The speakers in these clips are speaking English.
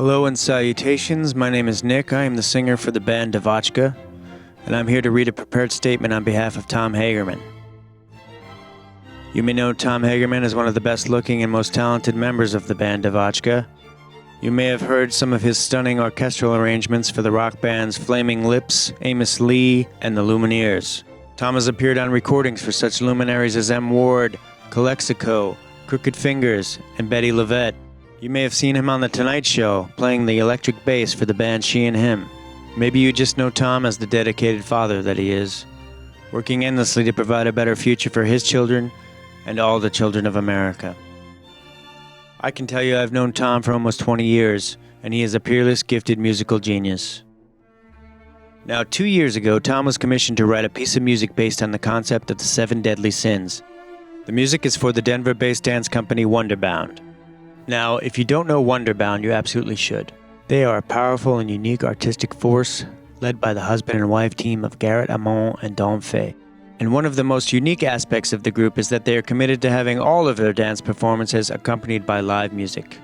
Hello and salutations, my name is Nick. I am the singer for the band Devotchka, and I'm here to read a prepared statement on behalf of Tom Hagerman. You may know Tom Hagerman as one of the best looking and most talented members of the band Devotchka. You may have heard some of his stunning orchestral arrangements for the rock bands Flaming Lips, Amos Lee, and the Lumineers. Tom has appeared on recordings for such luminaries as M. Ward, Calexico, Crooked Fingers, and Betty LaVette. You may have seen him on The Tonight Show, playing the electric bass for the band She and Him. Maybe you just know Tom as the dedicated father that he is, working endlessly to provide a better future for his children and all the children of America. I can tell you I've known Tom for almost 20 years, and he is a peerless, gifted musical genius. Now, 2 years ago, Tom was commissioned to write a piece of music based on the concept of the 7 deadly sins. The music is for the Denver-based dance company Wonderbound. Now, if you don't know Wonderbound, you absolutely should. They are a powerful and unique artistic force led by the husband and wife team of Garrett Amon and Dawn Fay. And one of the most unique aspects of the group is that they are committed to having all of their dance performances accompanied by live music.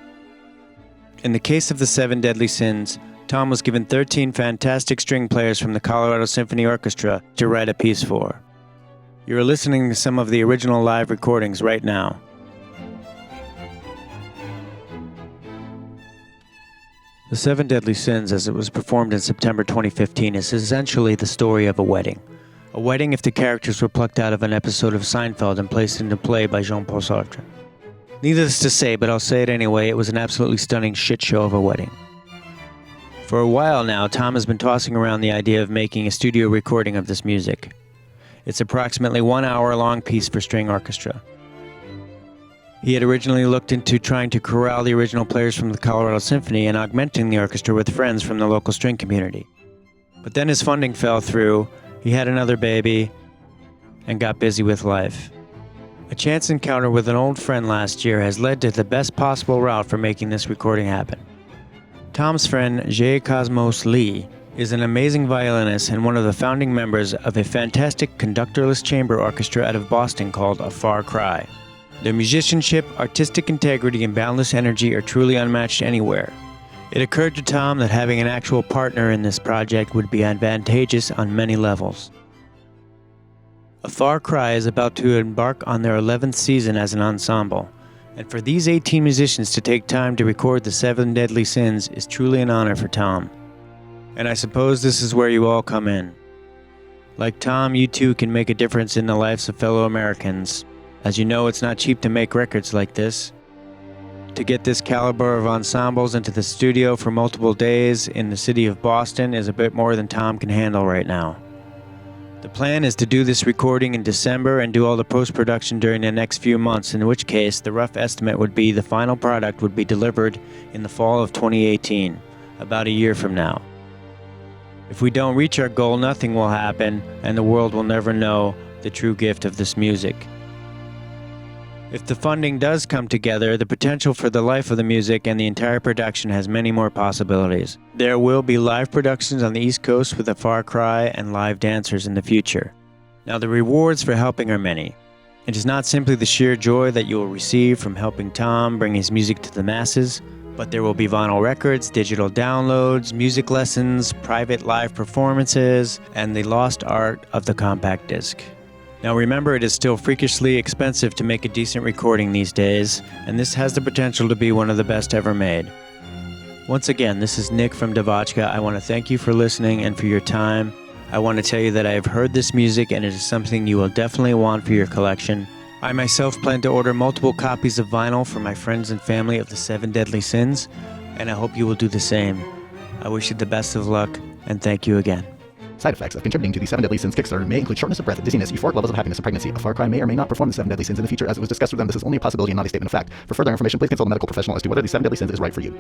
In the case of the 7 Deadly Sins, Tom was given 13 fantastic string players from the Colorado Symphony Orchestra to write a piece for. You are listening to some of the original live recordings right now. The 7 Deadly Sins, as it was performed in September 2015, is essentially the story of a wedding. A wedding if the characters were plucked out of an episode of Seinfeld and placed into play by Jean-Paul Sartre. Needless to say, but I'll say it anyway, it was an absolutely stunning shit show of a wedding. For a while now, Tom has been tossing around the idea of making a studio recording of this music. It's approximately 1 hour-long piece for string orchestra. He had originally looked into trying to corral the original players from the Colorado Symphony and augmenting the orchestra with friends from the local string community. But then his funding fell through, he had another baby, and got busy with life. A chance encounter with an old friend last year has led to the best possible route for making this recording happen. Tom's friend, J. Cosmos Lee, is an amazing violinist and one of the founding members of a fantastic conductorless chamber orchestra out of Boston called A Far Cry. Their musicianship, artistic integrity, and boundless energy are truly unmatched anywhere. It occurred to Tom that having an actual partner in this project would be advantageous on many levels. A Far Cry is about to embark on their 11th season as an ensemble, and for these 18 musicians to take time to record the 7 Deadly Sins is truly an honor for Tom. And I suppose this is where you all come in. Like Tom, you too can make a difference in the lives of fellow Americans. As you know, it's not cheap to make records like this. To get this caliber of ensembles into the studio for multiple days in the city of Boston is a bit more than Tom can handle right now. The plan is to do this recording in December and do all the post-production during the next few months, in which case the rough estimate would be the final product would be delivered in the fall of 2018, about a year from now. If we don't reach our goal, nothing will happen, and the world will never know the true gift of this music. If the funding does come together, the potential for the life of the music and the entire production has many more possibilities. There will be live productions on the East Coast with A Far Cry and live dancers in the future. Now, the rewards for helping are many. It is not simply the sheer joy that you will receive from helping Tom bring his music to the masses, but there will be vinyl records, digital downloads, music lessons, private live performances, and the lost art of the compact disc. Now remember, it is still freakishly expensive to make a decent recording these days, and this has the potential to be one of the best ever made. Once again, this is Nick from Devotchka. I want to thank you for listening and for your time. I want to tell you that I have heard this music and it is something you will definitely want for your collection. I myself plan to order multiple copies of vinyl for my friends and family of the 7 Deadly Sins, and I hope you will do the same. I wish you the best of luck, and thank you again. Side effects of contributing to the 7 Deadly Sins Kickstarter may include shortness of breath, dizziness, euphoric levels of happiness, and pregnancy. A Far Cry may or may not perform the 7 Deadly Sins in the future as it was discussed with them. This is only a possibility and not a statement of fact. For further information, please consult a medical professional as to whether the 7 Deadly Sins is right for you.